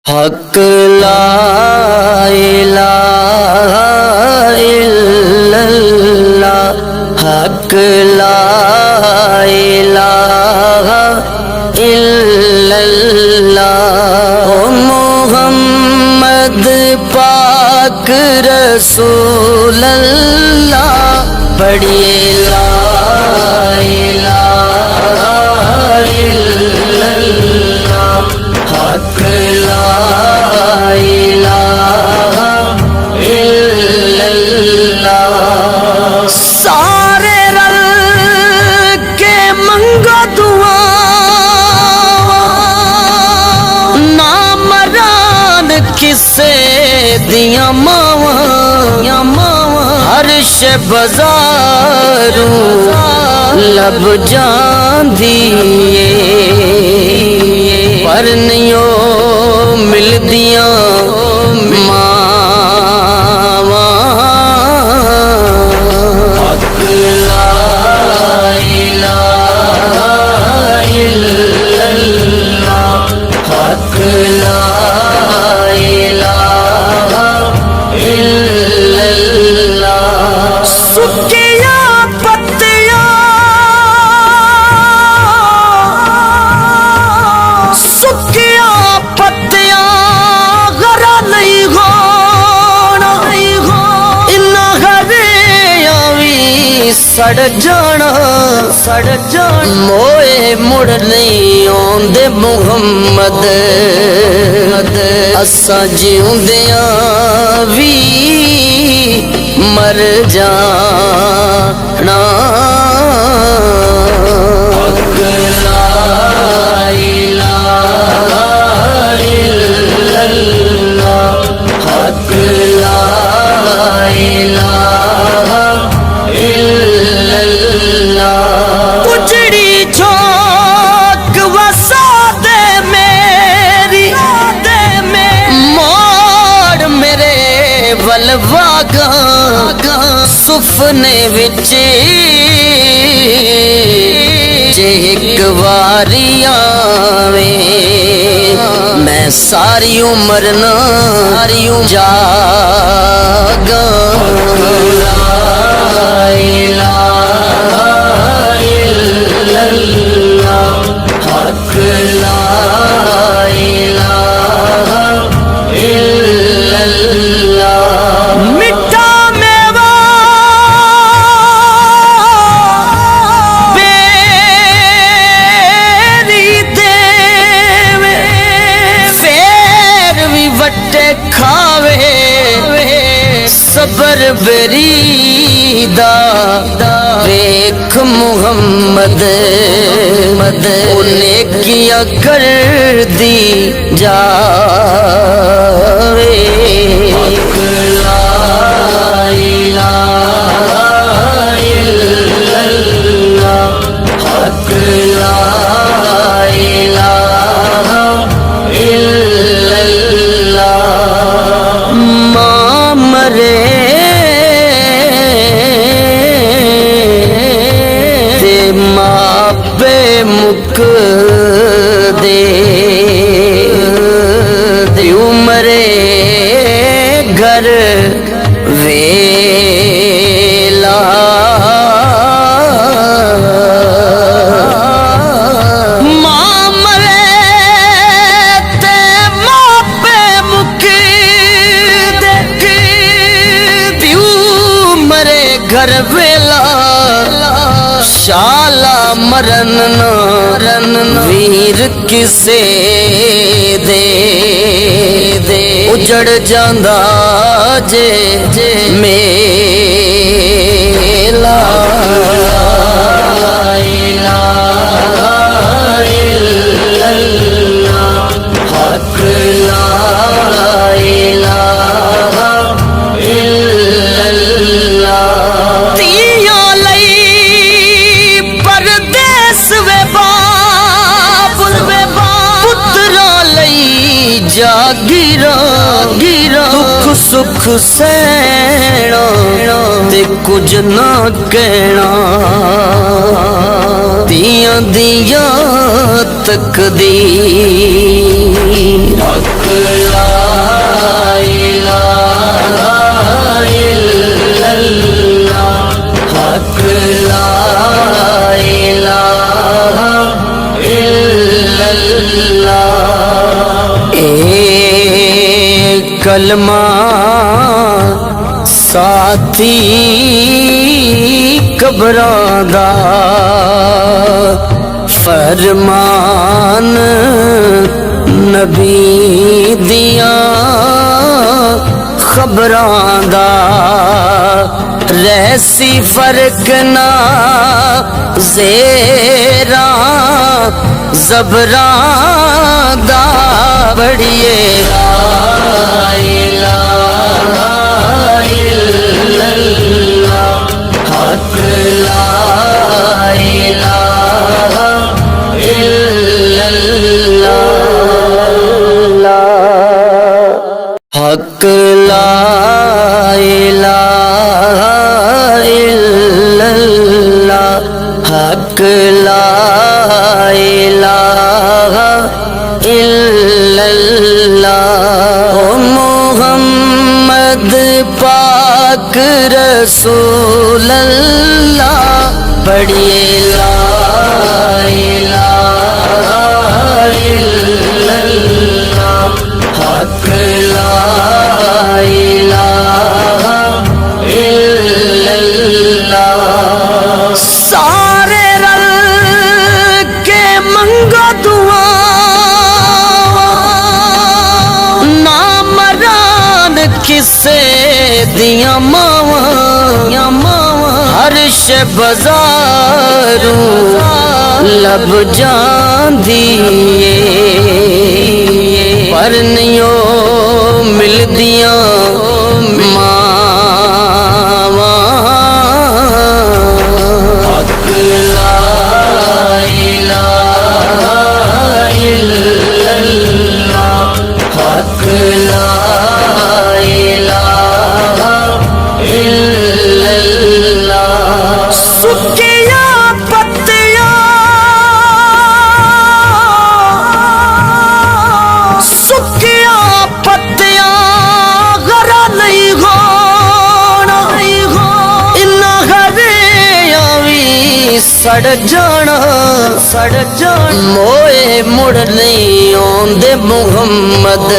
حق لا الہ الا اللہ، حق لا الہ الا اللہ، محمد پاک رسول اللہ، پڑھیے لا الہ الا اللہ، حق لا الہ الا اللہ، سارے رل کے منگو دعا، نامران کسے دیاں ماواں، عرش بازاروں لب جاندیے، پر نیوں ملدیاں ماواں، حق لا الہ الا اللہ، حق لا الہ الا اللہ، سکیاں پتیاں، سکیاں پتیاں غرا نہیں ہونا، انہاں غریاں وی سڑ جانا، موئے مڑ نہیں آندے محمد، اساں جیوندیاں وی مر جانا، حق لا الہ الا اللہ، حق لا الہ الا اللہ، اجڑی چوک وسا دے میری، موڑ میرے ول واگاں، سفنے وچ جے ایک واری آویں، میں ساری عمر نہ جاگاں، لا الہ الا اللہ، حق لا الہ الا اللہ، مٹھا میوہ بیری دیوے، فیر وی وٹے کھاوے، صبر بریدا ویکھ محمد، نیکیاں کر دی جاوے، حق لا الہ الا اللہ، حق لا الہ الا اللہ، ماں مرے تے ماں پہ مک دے، دیو مرے گھر ویلا، ماں مرے تے ماں پہ مک دے، دیو مرے گھر ویلا، شالا مرن نہ ویر کسے دے، اجڑ جاندا جے میلا، لا الہ الا اللہ، حق لا الہ الا اللہ، تیاں لئی پردیس وے باپ، پتراں لئی جاگیراں، دکھ سکھ سہنا تے کچھ نہ کہنا، دیاں دیاں تقدیر، حق کلمہ ساتھی قبراں دا فرمان نبی دیاں خبراں دا ریسی فرق نہ زیراں زبراں دا بڑیے لا الہ الا اللہ حق لا الہ الا اللہ حق لا الہ الا اللہ حق لا الہ الا اللہ محمد پاک رسول اللہ پڑھیے لا الہ الا اللہ حق لا الہ الا اللہ سارے رل کے منگو دعا نامران کسے دیاں ماواں ہرش بازاروں لب جاندیے پر نیوں مل دیاں ماواں حق لا الہ الا اللہ حق لا الہ الا اللہ سکیاں پتیاں سکیاں پتیاں غرا نہیں ہونا انہاں ہریاں وی سڑ جانا موئے مڑ نہیں آندے محمد